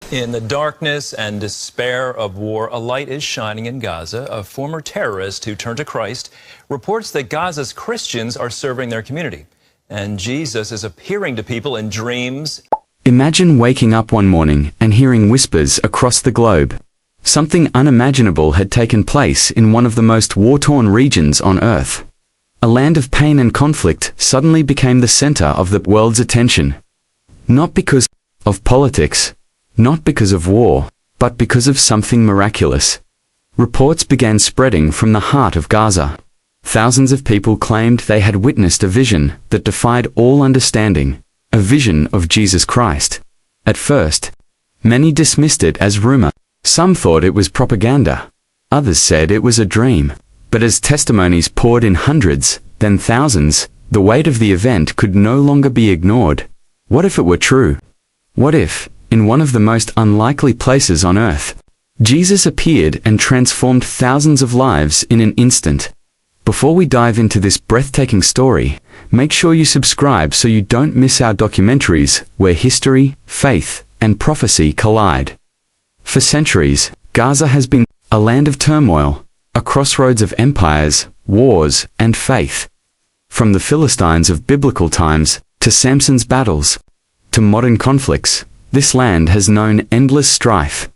In the darkness and despair of war, a light is shining in Gaza. A former terrorist who turned to Christ reports that Gaza's Christians are serving their community. And Jesus is appearing to people in dreams. Imagine waking up one morning and hearing whispers across the globe. Something unimaginable had taken place in one of the most war-torn regions on Earth. A land of pain and conflict suddenly became the center of the world's attention. Not because of politics, not because of war, but because of something miraculous. Reports began spreading from the heart of Gaza. Thousands of people claimed they had witnessed a vision that defied all understanding, a vision of Jesus Christ. At first, many dismissed it as rumor. Some thought it was propaganda. Others said it was a dream. But as testimonies poured in hundreds, then thousands, the weight of the event could no longer be ignored. What if it were true? What if, in one of the most unlikely places on earth, Jesus appeared and transformed thousands of lives in an instant? Before we dive into this breathtaking story, make sure you subscribe so you don't miss our documentaries where history, faith, and prophecy collide. For centuries, Gaza has been a land of turmoil, a crossroads of empires, wars, and faith. From the Philistines of biblical times, to Samson's battles, to modern conflicts, this land has known endless strife.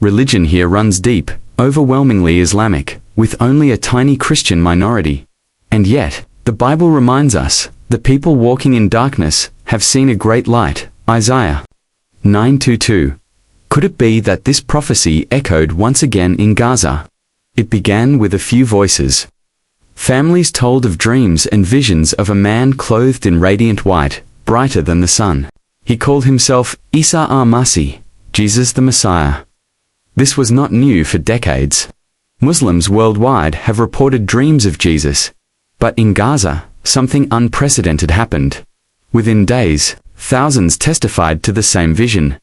Religion here runs deep, overwhelmingly Islamic, with only a tiny Christian minority. And yet, the Bible reminds us, the people walking in darkness have seen a great light. Isaiah 9:22. Could it be that this prophecy echoed once again in Gaza? It began with a few voices. Families told of dreams and visions of a man clothed in radiant white, brighter than the sun. He called himself Isa Al-Masih, Jesus the Messiah. This was not new for decades. Muslims worldwide have reported dreams of Jesus. But in Gaza, something unprecedented happened. Within days, thousands testified to the same vision.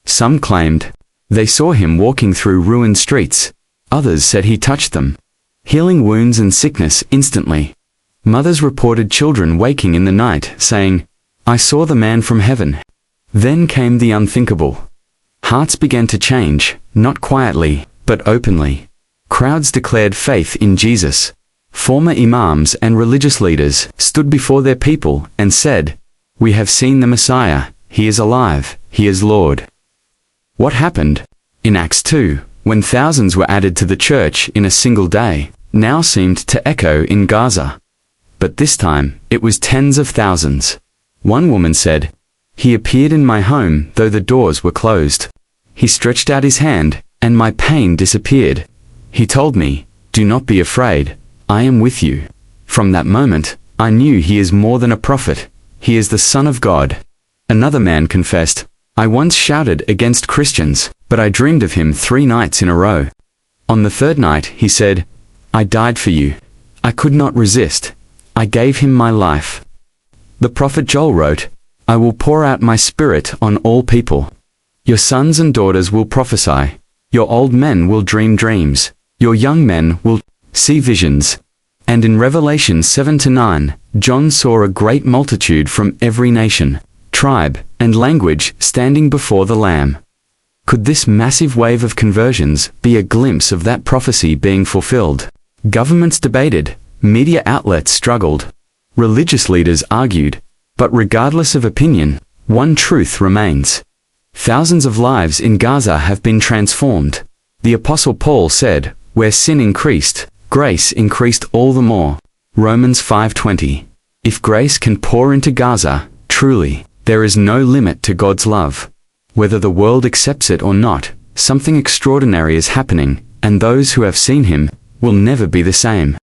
Some claimed they saw him walking through ruined streets. Others said he touched them, healing wounds and sickness instantly. Mothers reported children waking in the night, saying, "I saw the man from heaven." Then came the unthinkable. Hearts began to change, not quietly, but openly. Crowds declared faith in Jesus. Former imams and religious leaders stood before their people and said, "We have seen the Messiah. He is alive. He is Lord." What happened? In Acts 2, when thousands were added to the church in a single day, now seemed to echo in Gaza. But this time, it was tens of thousands. One woman said, "He appeared in my home though the doors were closed. He stretched out his hand, and my pain disappeared. He told me, 'Do not be afraid, I am with you.' From that moment, I knew he is more than a prophet. He is the Son of God." Another man confessed, "I once shouted against Christians, but I dreamed of him 3 nights in a row. On the 3rd night, he said, 'I died for you. I could not resist. I gave him my life.'" The prophet Joel wrote, "I will pour out my spirit on all people. Your sons and daughters will prophesy. Your old men will dream dreams. Your young men will see visions." And in Revelation 7-9, John saw a great multitude from every nation, tribe, and language standing before the Lamb. Could this massive wave of conversions be a glimpse of that prophecy being fulfilled? Governments debated, media outlets struggled, religious leaders argued, but regardless of opinion, one truth remains. Thousands of lives in Gaza have been transformed. The Apostle Paul said, "Where sin increased, grace increased all the more." Romans 5:20. If grace can pour into Gaza, truly, there is no limit to God's love. Whether the world accepts it or not, something extraordinary is happening, and those who have seen him will never be the same.